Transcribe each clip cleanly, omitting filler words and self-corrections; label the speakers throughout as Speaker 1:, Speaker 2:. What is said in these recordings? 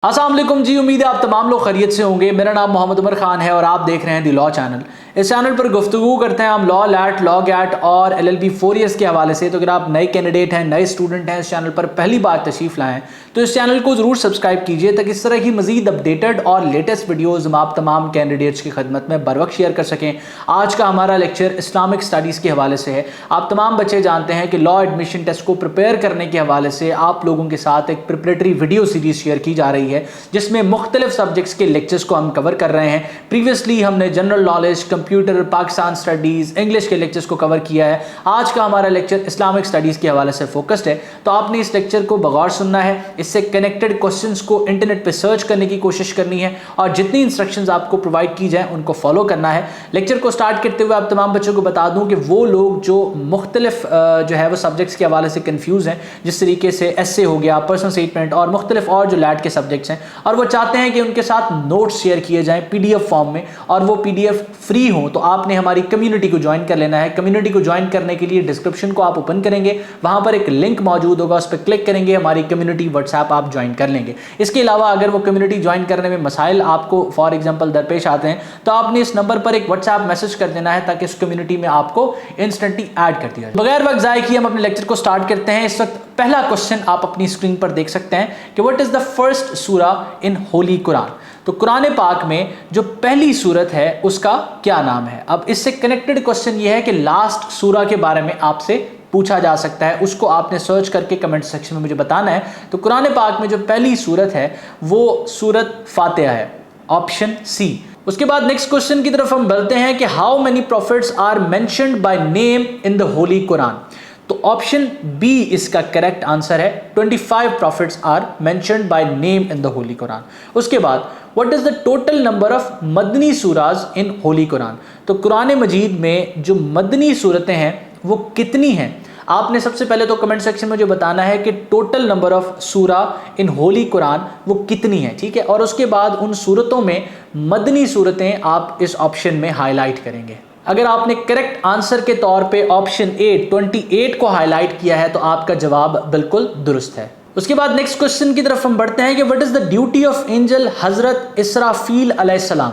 Speaker 1: अस्सलाम वालेकुम जी, उम्मीद है आप तमाम लोग खैरियत से होंगे। मेरा नाम मोहम्मद उमर खान है और आप देख रहे हैं दी लॉ चैनल। इस चैनल पर गुफ्तगू करते हैं हम लॉ लैट, लॉ गैट और LLB 4 ईयर्स के हवाले से। तो अगर आप नए कैंडिडेट हैं, नए स्टूडेंट हैं, इस चैनल पर पहली बार तशरीफ़ लाएँ तो इस चैनल को ज़रूर सब्सक्राइब कीजिए ताकि इस तरह की मज़ीद अपडेटेड और लेटेस्ट वीडियोज़ हम आप तमाम कैंडिडेट्स की खदमत में बर वक्त शेयर कर सकें। आज का हमारा लेक्चर इस्लामिक स्टडीज़ के हवाले से है। आप तमाम बच्चे जानते हैं कि लॉ एडमिशन टेस्ट को प्रिपेयर करने के हवाले से आप लोगों के साथ एक प्रिपरेटरी वीडियो सीरीज़ शेयर की जा रही है जिसमें मुख्तलिफ सब्जेक्ट्स के लेक्चर्स को हम कवर कर रहे हैं। प्रीवियसली हमने general knowledge, computer, Pakistan studies, English के लेक्चर्स को कवर किया है। आज का हमारा लेक्चर इस्लामिक स्टडीज़ के हवाले से फोकस्ड है, तो आपने इस लेक्चर को बगौर सुनना है। इससे कनेक्टेड क्वेश्चंस को इंटरनेट पे सर्च करने की कोशिश करनी है और जितनी इंस्ट्रक्शंस आपको प्रोवाइड की जाए उनको फॉलो करना है। लेक्चर को स्टार्ट करते हुए आप तमाम बच्चों को बता दूं कि वो लोग जो मुख्तलिफ जो है वो सब्जेक्ट्स के हवाले से कन्फ्यूज़ हैं, जिस तरीके से एस्से हो गया, पर्सनल स्टेटमेंट और मुख्तलिफ और जो लैट के सब्जेक्ट्स हैं, और वो चाहते हैं कि उनके साथ नोट्स शेयर किए जाएं PDF फॉर्म में और वो PDF फ्री हो, तो आपने हमारी कम्युनिटी को ज्वाइन कर लेना है। कम्युनिटी को ज्वाइन करने के लिए डिस्क्रिप्शन को आप ओपन करेंगे, वहां पर एक लिंक मौजूद होगा, उस पर क्लिक करेंगे, हमारी कम्युनिटी व्हाट्सएप आप ज्वाइन कर लेंगे। इसके अलावा अगर वो कम्युनिटी ज्वाइन करने में मसाइल आपको फॉर एग्जांपल दरपेश आते हैं तो आपने इस नंबर पर एक व्हाट्सएप मैसेज कर देना है ताकि इस कम्युनिटी में आपको इंस्टेंटली ऐड कर दिया जाए। बगैर वक्त ज़ाय किए हम अपने लेक्चर को स्टार्ट करते हैं। इस वक्त पहला क्वेश्चन आप अपनी स्क्रीन पर देख सकते हैं कि व्हाट इज द फर्स्ट सूरा इन होली कुरान। तो कुरान पाक में जो पहली सूरत है उसका क्या नाम है। अब इससे कनेक्टेड क्वेश्चन ये है कि लास्ट सूरा के बारे में आपसे पूछा जा सकता है, उसको आपने सर्च करके कमेंट सेक्शन में मुझे बताना है। तो कुरान पाक में जो पहली सूरत है वो सूरत फातिहा है, ऑप्शन सी। उसके बाद नेक्स्ट क्वेश्चन की तरफ हम बढ़ते हैं कि how many prophets are mentioned by name in the holy Quran. तो ऑप्शन बी इसका करेक्ट आंसर है। 25 prophets are mentioned by name in the holy Quran. उसके बाद what is the total number of Madani surahs in holy Quran. तो कुरान मजीद में जो मदनी सूरतें हैं वो कितनी हैं। आपने सबसे पहले तो कमेंट सेक्शन में जो बताना है कि टोटल नंबर ऑफ सूरा इन होली कुरान वो कितनी है, ठीक है। और उसके बाद उन सूरतों में मदनी सूरतें आप इस ऑप्शन में हाईलाइट करेंगे। अगर आपने करेक्ट आंसर के तौर पे ऑप्शन ए 28 को हाईलाइट किया है तो आपका जवाब बिल्कुल दुरुस्त है। उसके बाद नेक्स्ट क्वेश्चन की तरफ हम बढ़ते हैं कि what is the duty of angel हजरत इसराफील अलैहिस्सलाम।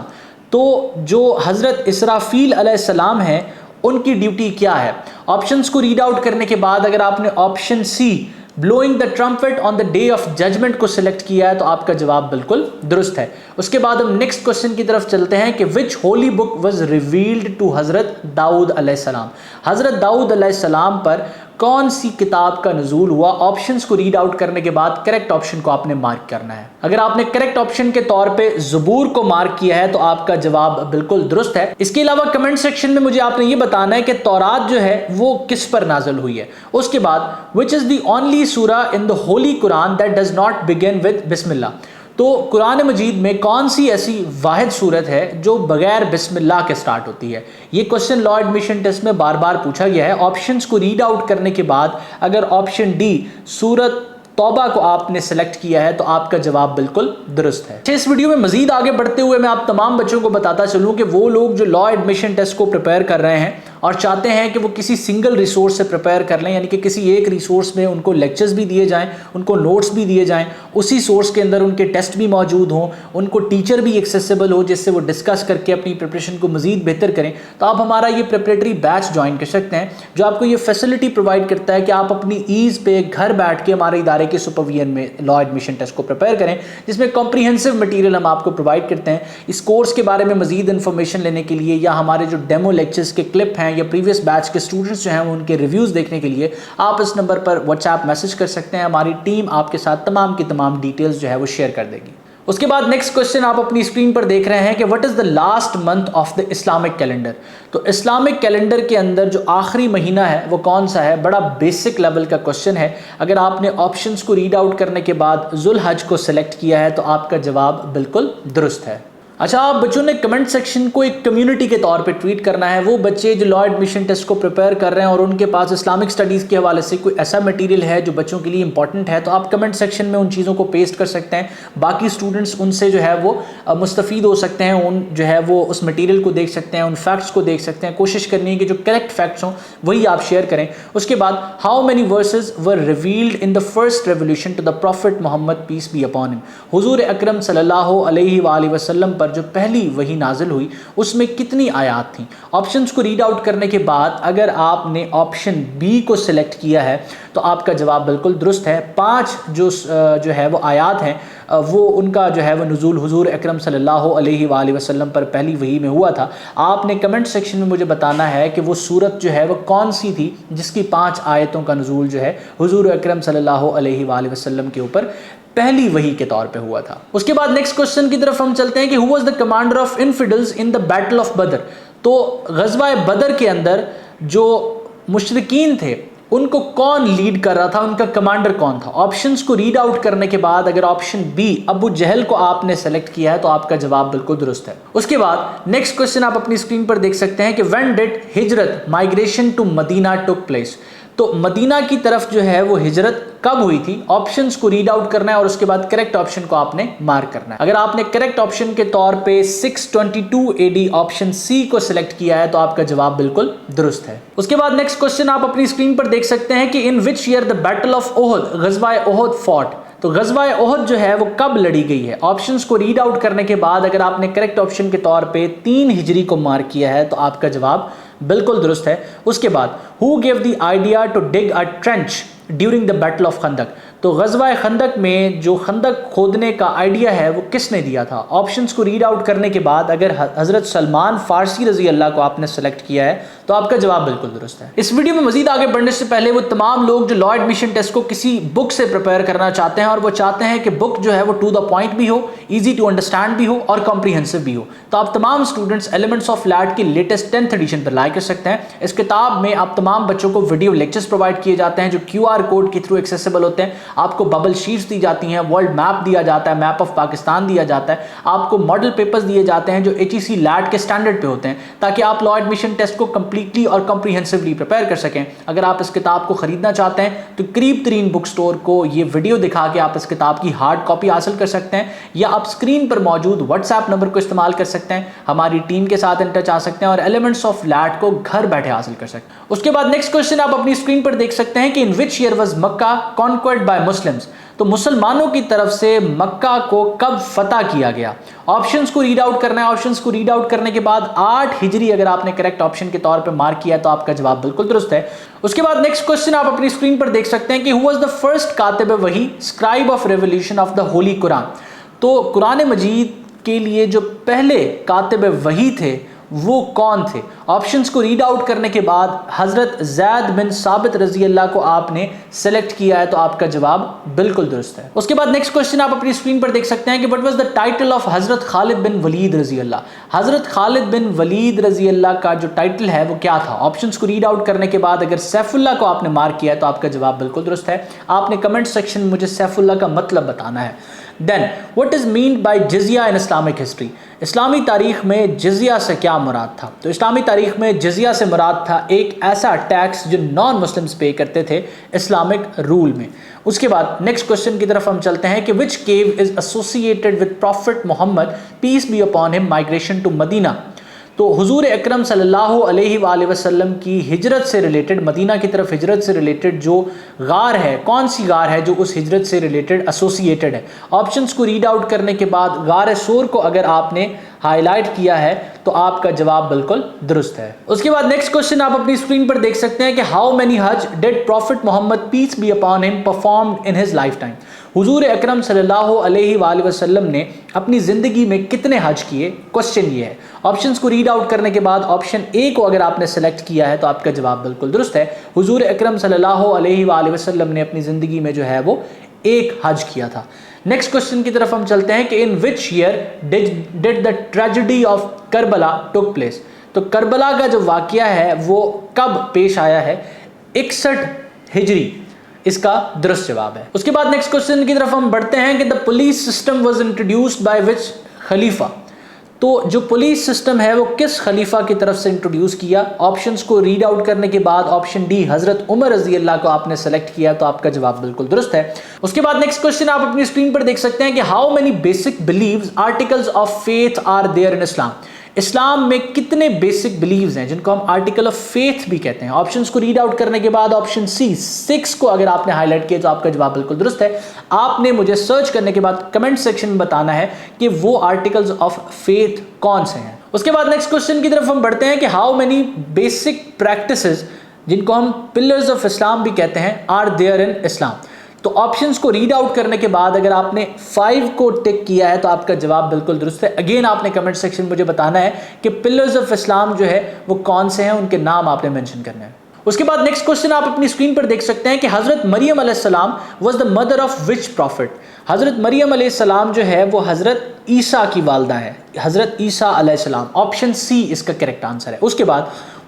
Speaker 1: तो जो हजरत इसराफील अलैहिस्सलाम है उनकी ड्यूटी क्या है। ऑप्शंस को रीड आउट करने के बाद अगर आपने option C blowing the trumpet on the day of judgement को सिलेक्ट किया है तो आपका जवाब बिल्कुल दुरुस्त है। उसके बाद हम नेक्स्ट क्वेश्चन की तरफ चलते हैं कि which holy book was revealed to हजरत दाऊद अलैहिस्सलाम। हजरत दाऊद अलैहिस्सलाम पर कौन सी किताब का नुज़ूल हुआ। ऑप्शंस को रीड आउट करने के बाद करेक्ट ऑप्शन को आपने मार्क करना है। अगर आपने करेक्ट ऑप्शन के तौर पे ज़बूर को मार्क किया है तो आपका जवाब बिल्कुल दुरुस्त है। इसके अलावा कमेंट सेक्शन में मुझे आपने ये बताना है कि तौरात जो है वो किस पर नाज़िल हुई है। उसके बाद which is the only surah in the holy Quran that does not begin with Bismillah. तो कुरान मजीद में कौन सी ऐसी वाहिद सूरत है जो बगैर बिस्मिल्लाह के स्टार्ट होती है। ये क्वेश्चन लॉ एडमिशन टेस्ट में बार बार पूछा गया है। ऑप्शंस को रीड आउट करने के बाद अगर ऑप्शन डी सूरत तौबा को आपने सेलेक्ट किया है तो आपका जवाब बिल्कुल दुरुस्त है। इस वीडियो में मजीद आगे बढ़ते हुए मैं आप तमाम बच्चों को बताता चलूं कि वो लोग जो लॉ एडमिशन टेस्ट को प्रिपेयर कर रहे हैं और चाहते हैं कि वो किसी सिंगल रिसोर्स से प्रिपेयर कर लें, यानी कि किसी एक रिसोर्स में उनको लेक्चर्स भी दिए जाएं, उनको नोट्स भी दिए जाएं, उसी सोर्स के अंदर उनके टेस्ट भी मौजूद हों, उनको टीचर भी एक्सेसिबल हो जिससे वो डिस्कस करके अपनी प्रिपरेशन को मजीद बेहतर करें, तो आप हमारा ये प्रिपरेटरी बैच ज्वाइन कर सकते हैं जो आपको ये फैसिलिटी प्रोवाइड करता है कि आप अपनी ईज़ पे घर बैठ के हमारे इदारे के सुपरविजन में लॉ एडमिशन टेस्ट को प्रिपेयर करें, जिसमें कॉम्प्रिहेंसिव मटेरियल हम आपको प्रोवाइड करते हैं। इस कोर्स के बारे में मजीद इन्फॉर्मेशन लेने के लिए या हमारे जो डेमो लेक्चर्स के क्लिप हैं या प्रीवियस बैच के स्टूडेंट्स जो हैं उनके रिव्यूज़ देखने के लिए आप इस नंबर पर व्हाट्सएप मैसेज कर सकते हैं। हमारी टीम आपके साथ तमाम की तमाम डिटेल्स जो है वो शेयर कर देगी। उसके बाद नेक्स्ट क्वेश्चन आप अपनी स्क्रीन पर देख रहे हैं कि what is the last month of the Islamic calendar. तो इस्लामिक कैलेंडर के अंदर जो आखिरी महीना है वो कौन सा है। बड़ा बेसिक लेवल का क्वेश्चन है। अगर आपने ऑप्शंस को रीड आउट करने के बाद जुल हज को सिलेक्ट किया है तो आपका जवाब बिल्कुल दुरुस्त है। अच्छा, आप बच्चों ने कमेंट सेक्शन को एक कम्युनिटी के तौर पे ट्रीट करना है। वो बच्चे जो लॉ एडमिशन टेस्ट को प्रिपेयर कर रहे हैं और उनके पास इस्लामिक स्टडीज़ के हवाले से कोई ऐसा मटेरियल है जो बच्चों के लिए इंपॉर्टेंट है, तो आप कमेंट सेक्शन में उन चीज़ों को पेस्ट कर सकते हैं। बाकी स्टूडेंट्स उनसे जो है वो मुस्तफ़ीद हो सकते हैं, उन जो है वो उस मटेरियल को देख सकते हैं, उन फैक्ट्स को देख सकते हैं। कोशिश करनी है कि जो करेक्ट फैक्ट्स हों वही आप शेयर करें। उसके बाद how many verses were revealed in the first revolution to the prophet Mohammad peace be upon him. हुजूर अकरम सल्लल्लाहु अलैहि वसल्लम पर जो पहली वही नाजिल हुई उसमें कितनी आयात थी। ऑप्शंस को रीड आउट करने के बाद अगर आपने ऑप्शन बी को सिलेक्ट किया है तो आपका जवाब बिल्कुल दुरुस्त है। 5 जो है वो आयात हैं, वो उनका जो है वो नुज़ूल हुजूर अकरम सल्लल्लाहु अलैहि वसल्लम पर पहली वही में हुआ था। आपने कमेंट सेक्शन में मुझे बताना है कि वो सूरत जो है वो कौन सी थी जिसकी 5 आयतों का नुज़ूल जो है हुजूर अकरम सल्लल्लाहु अलैहि वसल्लम के ऊपर पहली वही के तौर पे हुआ था। उसके बाद नेक्स्ट क्वेश्चन की तरफ हम चलते हैं कि who was the commander of infidels in the battle of Badr. तो गज़वा बदर के अंदर जो मुशरिकीन थे उनको कौन लीड कर रहा था, उनका कमांडर कौन था। ऑप्शंस को रीड आउट करने के बाद अगर ऑप्शन बी अबू जहल को आपने सेलेक्ट किया है तो आपका जवाब बिल्कुल दुरुस्त है। उसके बाद नेक्स्ट क्वेश्चन आप अपनी स्क्रीन पर देख सकते हैं कि व्हेन डिड हिजरत migration to Madina took place. तो मदीना की तरफ जो है वो हिजरत कब हुई थी। ऑप्शंस को रीड आउट करना है और उसके बाद करेक्ट ऑप्शन को आपने मार्क करना है। अगर आपने करेक्ट ऑप्शन के तौर पे 622 AD ऑप्शन सी को सिलेक्ट किया है तो आपका जवाब बिल्कुल दुरुस्त है। उसके बाद नेक्स्ट क्वेश्चन आप अपनी स्क्रीन पर देख सकते हैं कि in which year the battle of Uhud गज़वा ओहद फॉट। तो गज़वा ओहद जो है वो कब लड़ी गई है। ऑप्शंस को रीड आउट करने के बाद अगर आपने करेक्ट ऑप्शन के तौर पे 3 हिजरी को मार्क किया है तो आपका जवाब बिल्कुल दुरुस्त है। उसके बाद who gave the idea to dig a trench during the battle of Khandaq. तो गज़वा खंदक में जो खंदक खोदने का आइडिया है वो किसने दिया था। ऑप्शंस को रीड आउट करने के बाद अगर हज़रत सलमान फारसी रज़ी अल्लाह को आपने सेलेक्ट किया है तो आपका जवाब बिल्कुल दुरुस्त है। इस वीडियो में मजीद आगे बढ़ने से पहले वो तमाम लोग जो लॉ एडमिशन टेस्ट को किसी बुक से प्रिपेयर करना चाहते हैं और वो चाहते हैं कि बुक जो है वो टू द पॉइंट भी हो, ईजी टू अंडरस्टैंड भी हो और कॉम्प्रीहेंसिव भी हो, तो आप तमाम स्टूडेंट्स एलिमेंट्स ऑफ लैट की लेटेस्ट 10th एडिशन पर लाइक कर सकते हैं। इस किताब में आप तमाम बच्चों को वीडियो लेक्चर्स प्रोवाइड किए जाते हैं जो QR कोड के थ्रू एक्सेसिबल होते हैं। आपको बबल शीट्स दी जाती हैं, वर्ल्ड मैप दिया जाता है, मैप ऑफ पाकिस्तान दिया जाता है, आपको मॉडल पेपर्स दिए जाते हैं जो HEC लैट के स्टैंडर्ड पे होते हैं ताकि आप लॉ एडमिशन टेस्ट को कंप्लीटली और कॉम्प्रीहेंसिवली प्रिपेयर कर सकें। अगर आप इस किताब को खरीदना चाहते हैं तो करीब तरीन बुक स्टोर को ये वीडियो दिखा के आप इस किताब की हार्ड कॉपी हासिल कर सकते हैं या आप स्क्रीन पर मौजूद व्हाट्सएप नंबर को इस्तेमाल कर सकते हैं, हमारी टीम के साथ इन टच आ सकते हैं और एलिमेंट्स ऑफ लैट को घर बैठे हासिल कर सकते हैं। उसके बाद नेक्स्ट क्वेश्चन आप अपनी स्क्रीन पर देख सकते हैं कि in which year was Mecca conquered by Muslims. तो मुसलमानों की तरफ से मक्का को कब फतह किया गया। ऑप्शंस को रीड आउट करना है। ऑप्शंस को रीड आउट करने के बाद 8 हिजरी अगर आपने करेक्ट ऑप्शन के तौर पे मार्क किया तो आपका जवाब बिल्कुल दुरुस्त है। उसके बाद नेक्स्ट क्वेश्चन आप अपनी स्क्रीन पर देख सकते हैं कि हु वाज द फर्स्ट कातिब वही scribe of revolution of the holy Quran. तो कुरान मजीद के लिए जो पहले कातिब वही थे वो कौन थे। ऑप्शंस को रीड आउट करने के बाद हज़रत ज़ैद बिन साबित रज़ी अल्लाह को आपने सेलेक्ट किया है तो आपका जवाब बिल्कुल दुरुस्त है। उसके बाद नेक्स्ट क्वेश्चन आप अपनी स्क्रीन पर देख सकते हैं कि what was the title of हज़रत खालिद बिन वलीद रज़ी अल्लाह। हज़रत खालिद बिन वलीद रज़ी अल्लाह का जो टाइटल है वो क्या था। ऑप्शंस को रीड आउट करने के बाद अगर सैफुल्लाह को आपने मार्क किया है तो आपका जवाब बिल्कुल दुरुस्त है। आपने कमेंट सेक्शन में मुझे सैफुल्लाह का मतलब बताना है। Then what is mean by jizya in Islamic history. इस्लामी तारीख में जिजिया से क्या मुराद था। तो इस्लामी तारीख में जिजिया से मुराद था एक ऐसा टैक्स जो नॉन मुस्लिम्स पे करते थे इस्लामिक रूल में। उसके बाद नेक्स्ट क्वेश्चन की तरफ हम चलते हैं कि which cave is associated with prophet Mohammad peace be upon him migration to Medina. तो हुजूर अकरम सल्लल्लाहु अलैहि वसल्लम की हिजरत से रिलेटेड, मदीना की तरफ हिजरत से रिलेटेड जो गार है, कौन सी गार है जो उस हिजरत से रिलेटेड एसोसिएटेड है। ऑप्शंस को रीड आउट करने के बाद गार सोर को अगर आपने हाईलाइट किया है तो आपका जवाब बिल्कुल दुरुस्त है। उसके बाद नेक्स्ट क्वेश्चन आप अपनी स्क्रीन पर देख सकते हैं कि हाउ मेनी हज did prophet Mohammad peace be upon him performed in his life time. हुजूर अकरम सल्लल्लाहु अलैहि वसल्लम ने अपनी ज़िंदगी में कितने हज किए, क्वेश्चन ये है। ऑप्शंस को रीड आउट करने के बाद ऑप्शन ए को अगर आपने सेलेक्ट किया है तो आपका जवाब बिल्कुल दुरुस्त है। हुजूर अकरम सल्लल्लाहु अलैहि वसल्लम ने अपनी ज़िंदगी में जो है वो 1 हज किया था। नेक्स्ट क्वेश्चन की तरफ हम चलते हैं कि in which year did the tragedy of Karbala took place. तो करबला का जो वाक़या है वो कब पेश आया है। 61 हिजरी इसका दुरुस्त जवाब है। उसके बाद नेक्स्ट क्वेश्चन की तरफ हम बढ़ते हैं कि the police system was introduced by which khalifa. تو جو پولیس سسٹم ہے وہ کس خلیفہ کی طرف سے انٹروڈیوس کیا؟ آپشنز کو ریڈ آؤٹ کرنے کے بعد آپشن ڈی حضرت عمر رضی اللہ کو آپ نے سلیکٹ کیا، تو آپ کا جواب بالکل درست ہے۔ اس کے بعد نیکسٹ کوسچن آپ اپنی اسکرین پر دیکھ سکتے ہیں کہ how many basic beliefs articles of faith are there in Islam? اسلام میں کتنے بیسک بلیوز ہیں جن کو ہم آرٹیکل آف فیتھ بھی کہتے ہیں؟ آپشنز کو ریڈ آؤٹ کرنے کے بعد آپشن سی 6 کو اگر آپ نے ہائی لائٹ کیا تو آپ کا جواب بالکل درست ہے۔ آپ نے مجھے سرچ کرنے کے بعد کمنٹ سیکشن میں بتانا ہے کہ وہ آرٹیکلز آف فیتھ کون سے ہیں۔ اس کے بعد نیکسٹ کوسچن کی طرف ہم بڑھتے ہیں کہ ہاؤ مینی بیسک پریکٹسز جن کو ہم پلرز آف اسلام بھی کہتے ہیں آر دیئر ان اسلام؟ تو آپشنز کو ریڈ آؤٹ کرنے کے بعد اگر آپ نے 5 کو ٹک کیا ہے تو آپ کا جواب بالکل درست ہے۔ اگین آپ نے کمنٹ سیکشن مجھے بتانا ہے کہ پلرز آف اسلام جو ہے وہ کون سے ہیں، ان کے نام آپ نے مینشن کرنے ہیں۔ اس کے بعد نیکسٹ کوسچن آپ اپنی اسکرین پر دیکھ سکتے ہیں کہ حضرت مریم علیہ السلام was the mother of which prophet? حضرت مریم علیہ السلام جو ہے وہ حضرت عیسیٰ کی والدہ ہے، حضرت عیسیٰ علیہ السلام۔ آپشن سی اس کا کریکٹ آنسر ہے۔ اس کے بعد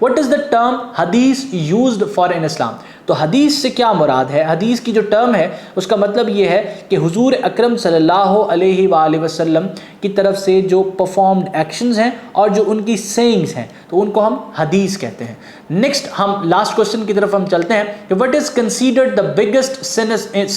Speaker 1: what is the term حدیث used for in اسلام؟ تو حدیث سے کیا مراد ہے؟ حدیث کی جو ٹرم ہے اس کا مطلب یہ ہے کہ حضور اکرم صلی اللہ علیہ وآلہ وسلم کی طرف سے جو پرفارمڈ ایکشنز ہیں اور جو ان کی سینگز ہیں تو ان کو ہم حدیث کہتے ہیں۔ نیکسٹ ہم لاسٹ کوسچن کی طرف ہم چلتے ہیں کہ what is considered the biggest sin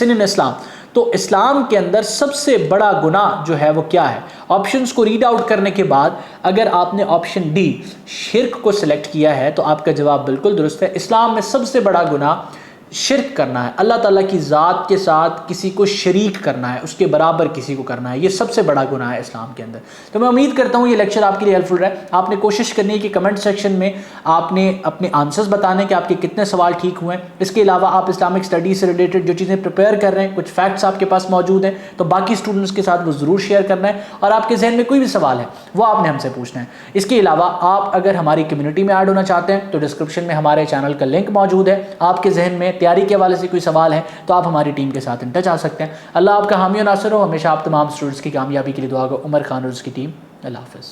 Speaker 1: in اسلام؟ تو اسلام کے اندر سب سے بڑا گناہ جو ہے وہ کیا ہے؟ آپشنز کو ریڈ آؤٹ کرنے کے بعد اگر آپ نے آپشن ڈی شرک کو سلیکٹ کیا ہے تو آپ کا جواب بالکل درست ہے۔ اسلام میں سب سے بڑا گناہ شرک کرنا ہے، اللہ تعالیٰ کی ذات کے ساتھ کسی کو شریک کرنا ہے، اس کے برابر کسی کو کرنا ہے، یہ سب سے بڑا گناہ ہے اسلام کے اندر۔ تو میں امید کرتا ہوں یہ لیکچر آپ کے لیے ہیلپ فل رہا ہے۔ آپ نے کوشش کرنی ہے کہ کمنٹ سیکشن میں آپ نے اپنے آنسرز بتانے کہ آپ کے کتنے سوال ٹھیک ہوئے ہیں۔ اس کے علاوہ آپ اسلامک اسٹڈیز سے ریلیٹڈ جو چیزیں پریپیئر کر رہے ہیں، کچھ فیکٹس آپ کے پاس موجود ہیں تو باقی اسٹوڈنٹس کے ساتھ وہ ضرور شیئر کرنا ہے، اور آپ کے ذہن میں کوئی بھی سوال ہے وہ آپ نے ہم سے پوچھنا ہے۔ اس کے علاوہ آپ اگر ہماری کمیونٹی میں ایڈ ہونا چاہتے ہیں تو ڈسکرپشن میں ہمارے چینل کا لنک موجود ہے۔ آپ کے ذہن میں تیاری کے حوالے سے کوئی سوال ہے تو آپ ہماری ٹیم کے ساتھ ان ٹچ آ سکتے ہیں۔ اللہ آپ کا حامی و ناصر ہو۔ ہمیشہ آپ تمام اسٹوڈنٹس کی کامیابی کے لیے دعا گو۔ عمر خان اور اس کی ٹیم، اللہ حافظ۔